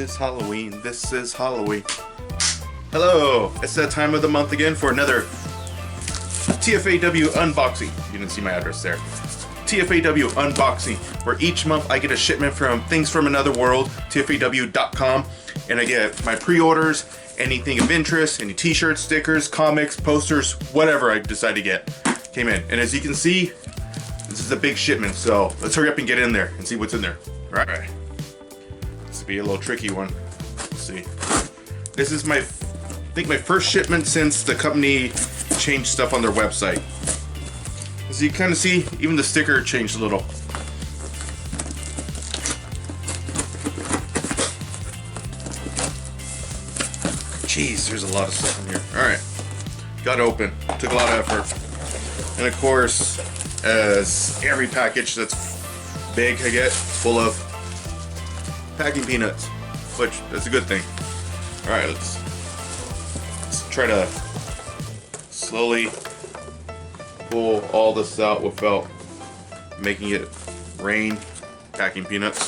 is Halloween. This is Halloween. Hello! It's that time of the month again for another TFAW unboxing. You didn't see my address there. TFAW unboxing, where each month I get a shipment from Things From Another World, TFAW.com, and I get my pre-orders, anything of interest, any t-shirts, stickers, comics, posters, whatever I decide to get. Came in, and as you can see, this is a big shipment, so let's hurry up and get in there and see what's in there. All right. This will be a little tricky one. Let's see. This is I think my first shipment since the company changed stuff on their website. As you kind of see, even the sticker changed a little. Jeez, there's a lot of stuff in here. All right, got it open. Took a lot of effort. And of course, as every package that's big I get, full of packing peanuts, which that's a good thing. All right, let's try to slowly pull all this out without making it rain. Packing peanuts.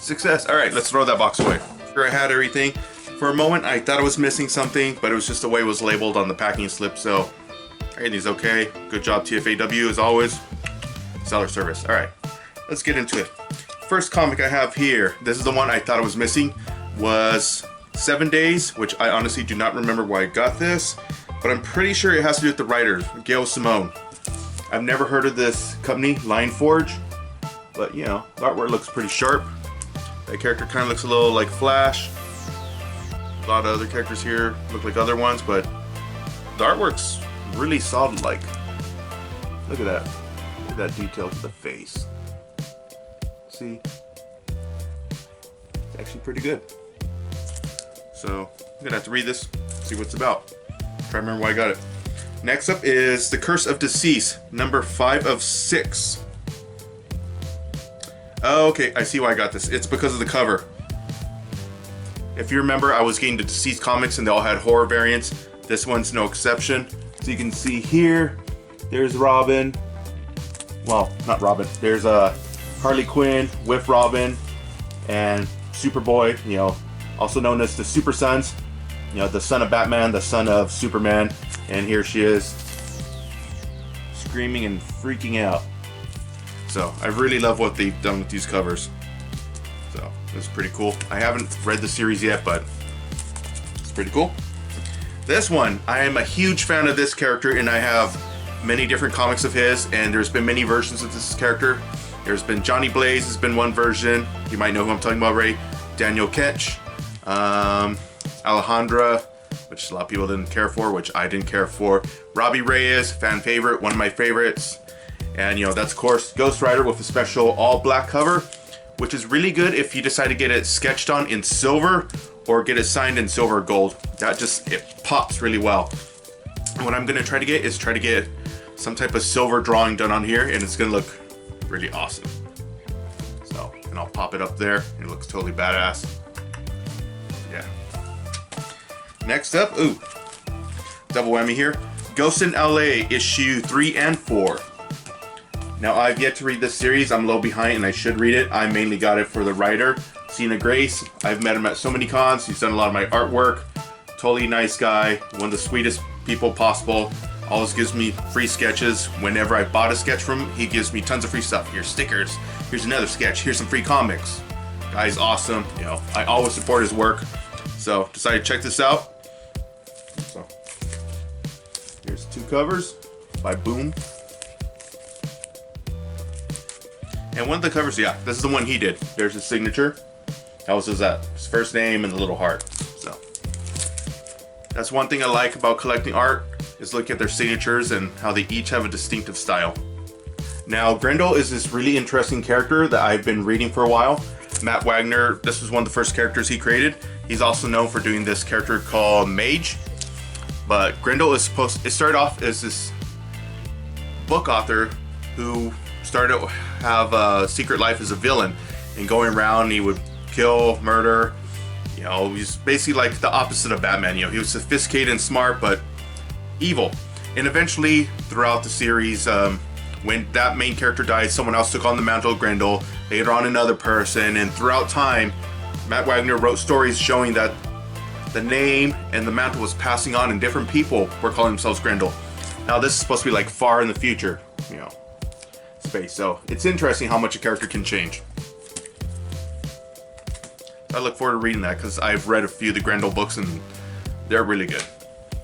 Success. All right, let's throw that box away. Sure, I had everything. For a moment, I thought I was missing something, but it was just the way it was labeled on the packing slip, so everything's okay. Good job, TFAW, as always. Seller service. All right, let's get into it. First comic I have here, this is the one I thought I was missing, was 7 Days, which I honestly do not remember why I got this, but I'm pretty sure it has to do with the writer, Gail Simone. I've never heard of this company, Line Forge, but you know, the artwork looks pretty sharp. That character kind of looks a little like Flash. A lot of other characters here look like other ones, but the artwork's really solid. Like, look at that. Look at that detail to the face. See? It's actually pretty good. So, I'm gonna have to read this, see what it's about. Try to remember why I got it. Next up is The Curse of Decease, number 5 of 6. Okay, I see why I got this. It's because of the cover. If you remember, I was getting the Deceased comics and they all had horror variants. This one's no exception. So you can see here, there's Robin. Well, not Robin. There's Harley Quinn with Robin and Superboy, you know, also known as the Super Sons. You know, the son of Batman, the son of Superman. And here she is, screaming and freaking out. So, I really love what they've done with these covers. So, it's pretty cool. I haven't read the series yet, but it's pretty cool. This one, I am a huge fan of this character, and I have many different comics of his, and there's been many versions of this character. There's been Johnny Blaze has been one version. You might know who I'm talking about already. Daniel Ketch. Alejandra, which a lot of people didn't care for, which I didn't care for. Robbie Reyes, fan favorite, one of my favorites. And you know, that's of course Ghost Rider with a special all black cover, which is really good if you decide to get it sketched on in silver or get it signed in silver or gold. That just, it pops really well. And what I'm gonna try to get is some type of silver drawing done on here, and it's gonna look really awesome. So, and I'll pop it up there. It looks totally badass. Yeah. Next up, ooh, double whammy here. Ghost in LA issue 3 and 4. Now, I've yet to read this series. I'm a little behind and I should read it. I mainly got it for the writer, Cena Grace. I've met him at so many cons. He's done a lot of my artwork. Totally nice guy. One of the sweetest people possible. Always gives me free sketches. Whenever I bought a sketch from him, he gives me tons of free stuff. Here's stickers. Here's another sketch. Here's some free comics. Guy's awesome. You know, I always support his work. So, decided to check this out. So, here's 2 covers by Boom. And one of the covers, yeah, this is the one he did. There's his signature. That was his first name and the little heart. So that's one thing I like about collecting art, is look at their signatures and how they each have a distinctive style. Now, Grendel is this really interesting character that I've been reading for a while. Matt Wagner, this was one of the first characters he created. He's also known for doing this character called Mage. But Grendel is it started off as this book author who started to have a secret life as a villain, and going around he would kill, murder. You know, he's basically like the opposite of Batman. You know, he was sophisticated and smart, but evil. And eventually, throughout the series, when that main character died, someone else took on the mantle of Grendel. Later on, another person, and throughout time, Matt Wagner wrote stories showing that the name and the mantle was passing on, and different people were calling themselves Grendel. Now this is supposed to be like far in the future, you know, space. So it's interesting how much a character can change. I look forward to reading that because I've read a few of the Grendel books and they're really good.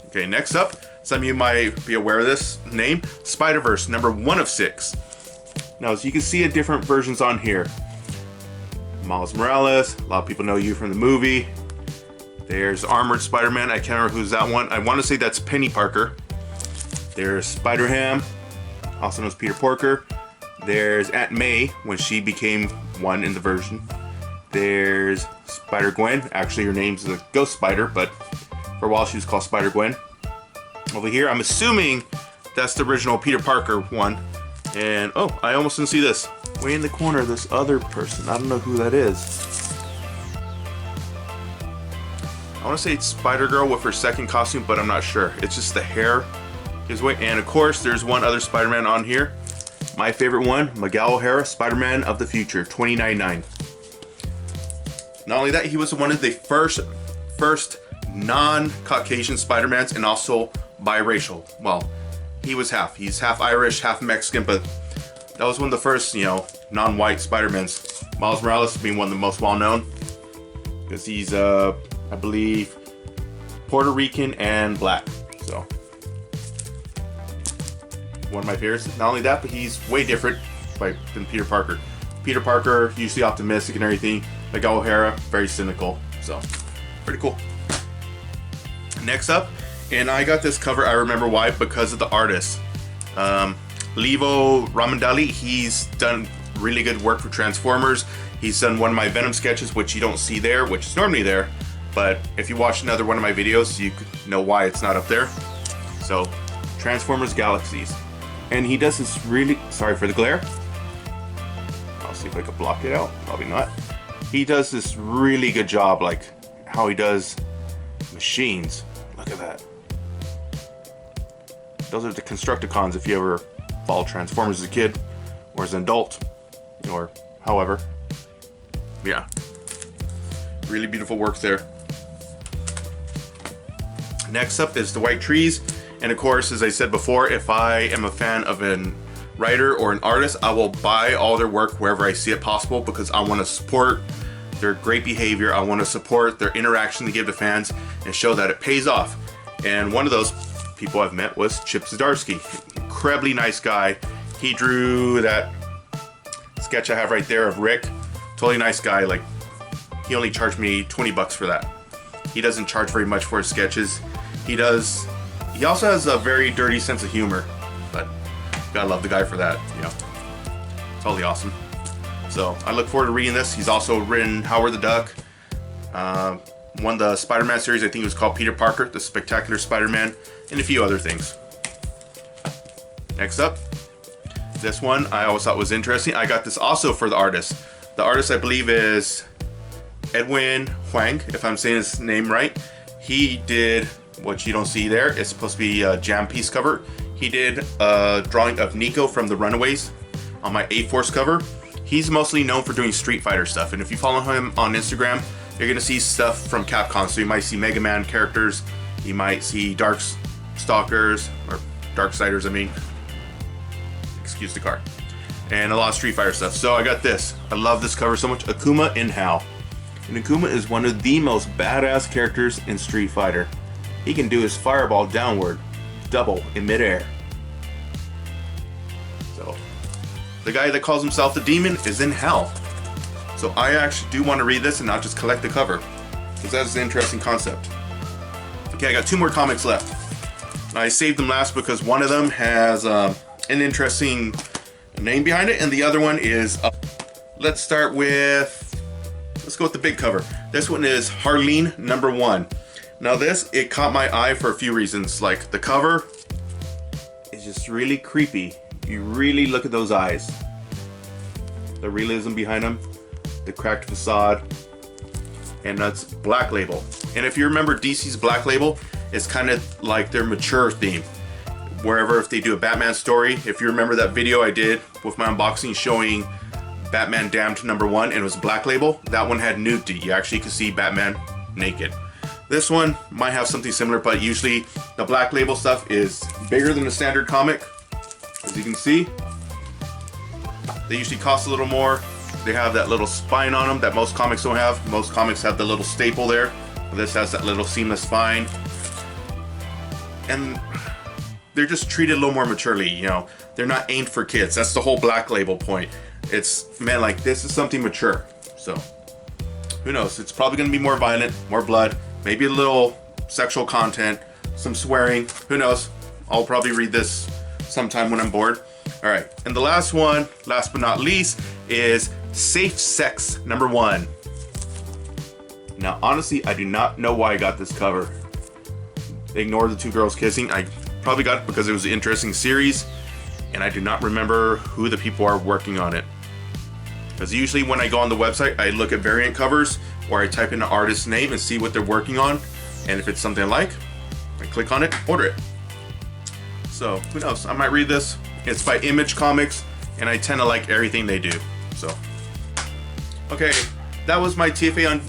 Okay, next up, some of you might be aware of this name, Spider-Verse, number 1 of 6. Now, as you can see, different versions on here. Miles Morales, a lot of people know you from the movie. There's Armored Spider-Man, I can't remember who's that one. I want to say that's Penny Parker. There's Spider-Ham, also known as Peter Porker. There's Aunt May, when she became one in the version. There's Spider-Gwen, actually her name's the Ghost Spider, but for a while she was called Spider-Gwen. Over here, I'm assuming that's the original Peter Parker one. And, oh, I almost didn't see this. Way in the corner, this other person. I don't know who that is. I want to say it's Spider-Girl with her second costume, but I'm not sure. It's just the hair gives away. And, of course, there's one other Spider-Man on here. My favorite one, Miguel O'Hara, Spider-Man of the Future, 2099. Not only that, he was one of the first non-Caucasian Spider-Mans, and also biracial. Well, he was half. He's half Irish, half Mexican, but that was one of the first, you know, non-white Spider-Mans. Miles Morales being one of the most well-known, because he's, I believe, Puerto Rican and black. So, one of my favorites. Not only that, but he's way different than Peter Parker. Peter Parker, usually optimistic and everything. Miguel O'Hara, very cynical. So, pretty cool. Next up, and I got this cover, I remember why, because of the artist. Levo Ramondelli, he's done really good work for Transformers. He's done one of my Venom sketches, which you don't see there, which is normally there. But if you watch another one of my videos, you could know why it's not up there. So, Transformers Galaxies. And he does this really, sorry for the glare. I'll see if I can block it out, probably not. He does this really good job, like how he does machines. Look at that. Those are the Constructicons if you ever followed Transformers as a kid or as an adult or however. Yeah. Really beautiful work there. Next up is the White Trees. And of course, as I said before, if I am a fan of a writer or an artist, I will buy all their work wherever I see it possible because I want to support their great behavior. I want to support their interaction they give to fans and show that it pays off. And one of those people I've met was Chip Zdarsky. Incredibly nice guy. He drew that sketch I have right there of Rick. Totally nice guy. Like, he only charged me 20 bucks for that. He doesn't charge very much for his sketches. He also has a very dirty sense of humor, but gotta love the guy for that, you know. Totally awesome. So I look forward to reading this. He's also written Howard the Duck. One of the Spider-Man series, I think it was called Peter Parker, The Spectacular Spider-Man, and a few other things. Next up, this one I always thought was interesting. I got this also for the artist. The artist, I believe, is Edwin Huang, if I'm saying his name right. He did what you don't see there. It's supposed to be a Jam Piece cover. He did a drawing of Nico from The Runaways on my A-Force cover. He's mostly known for doing Street Fighter stuff, and if you follow him on Instagram, you're gonna see stuff from Capcom. So you might see Mega Man characters, you might see Darkstalkers, or Darksiders, I mean. Excuse the car. And a lot of Street Fighter stuff. So I got this. I love this cover so much. Akuma in Hal. And Akuma is one of the most badass characters in Street Fighter. He can do his fireball downward, double in midair. So, the guy that calls himself the Demon is in hell. So I actually do want to read this and not just collect the cover, because that's an interesting concept. Okay, I got 2 more comics left. I saved them last because one of them has an interesting name behind it, and the other one is, let's go with the big cover. This one is Harleen #1. Now this, it caught my eye for a few reasons. Like, the cover is just really creepy. You really look at those eyes. The realism behind them, the cracked facade, and that's Black Label. And if you remember DC's Black Label, it's kind of like their mature theme. Wherever if they do a Batman story, if you remember that video I did with my unboxing showing Batman Damned #1, and it was Black Label. That one had nudity. You actually could see Batman naked. This one might have something similar, but usually the Black Label stuff is bigger than the standard comic. As you can see, they usually cost a little more. They have that little spine on them that most comics don't have. Most comics have the little staple there. This has that little seamless spine. And they're just treated a little more maturely, you know. They're not aimed for kids. That's the whole Black Label point. It's, man, like, this is something mature. So, who knows? It's probably going to be more violent, more blood, maybe a little sexual content, some swearing. Who knows? I'll probably read this sometime when I'm bored. All right, and the last one, last but not least, is Safe Sex #1. Now, honestly, I do not know why I got this cover. Ignore the two girls kissing. I probably got it because it was an interesting series, and I do not remember who the people are working on it. Because usually when I go on the website, I look at variant covers, or I type in an artist's name and see what they're working on, and if it's something I like, I click on it, order it. So, who knows? I might read this. It's by Image Comics, and I tend to like everything they do. So, okay, that was my TFAW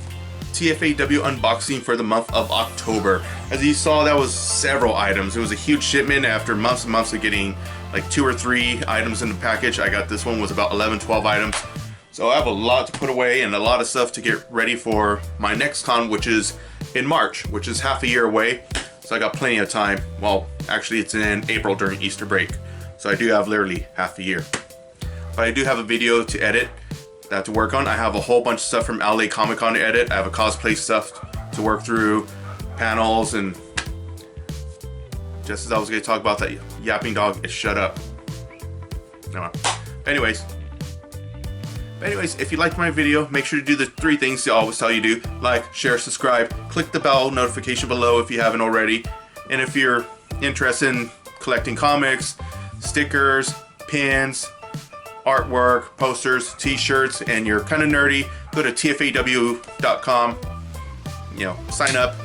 unboxing for the month of October. As you saw, that was several items. It was a huge shipment after months and months of getting like 2 or 3 items in the package. I got this one was about 11, 12 items. So I have a lot to put away and a lot of stuff to get ready for my next con, which is in March, which is half a year away. So I got plenty of time. Well, actually it's in April during Easter break. So I do have literally half a year. But I do have a video to edit, that to work on. I have a whole bunch of stuff from LA Comic Con to edit. I have a cosplay stuff to work through, panels, and just as I was going to talk about that yapping dog, it shut up. No. Anyways, if you liked my video, make sure to do the 3 things I always tell you to do. Like, share, subscribe, click the bell notification below if you haven't already. And if you're interested in collecting comics, stickers, pins, artwork, posters, t-shirts, and you're kind of nerdy, go to TFAW.com, you know, sign up,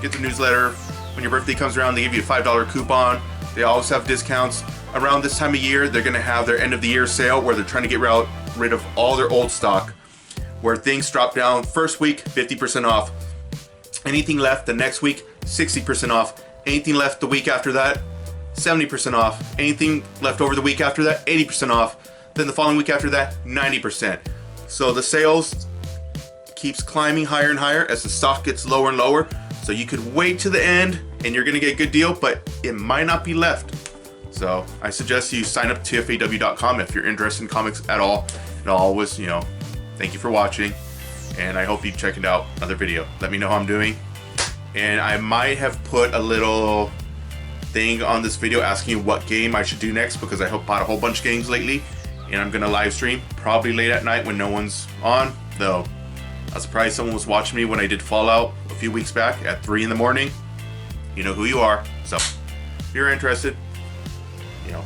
get the newsletter. When your birthday comes around, they give you a $5 coupon. They always have discounts. Around this time of year, they're gonna have their end of the year sale where they're trying to get rid of all their old stock, where things drop down. First week, 50% off. Anything left the next week, 60% off. Anything left the week after that, 70% off. Anything left over the week after that, 80% off. Then the following week after that, 90%. So the sales keeps climbing higher and higher as the stock gets lower and lower. So you could wait to the end and you're gonna get a good deal, but it might not be left. So I suggest you sign up to TFAW.com if you're interested in comics at all. And I'll always, you know, thank you for watching. And I hope you check it out, another video. Let me know how I'm doing. And I might have put a little thing on this video asking you what game I should do next, because I bought a whole bunch of games lately. And I'm gonna live stream probably late at night when no one's on, though I was surprised someone was watching me when I did Fallout a few weeks back at 3 in the morning. You know who you are. So if you're interested, you know,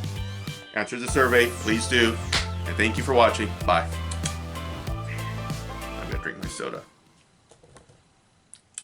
answer the survey, please do. And thank you for watching. Bye. I'm gonna drink my soda.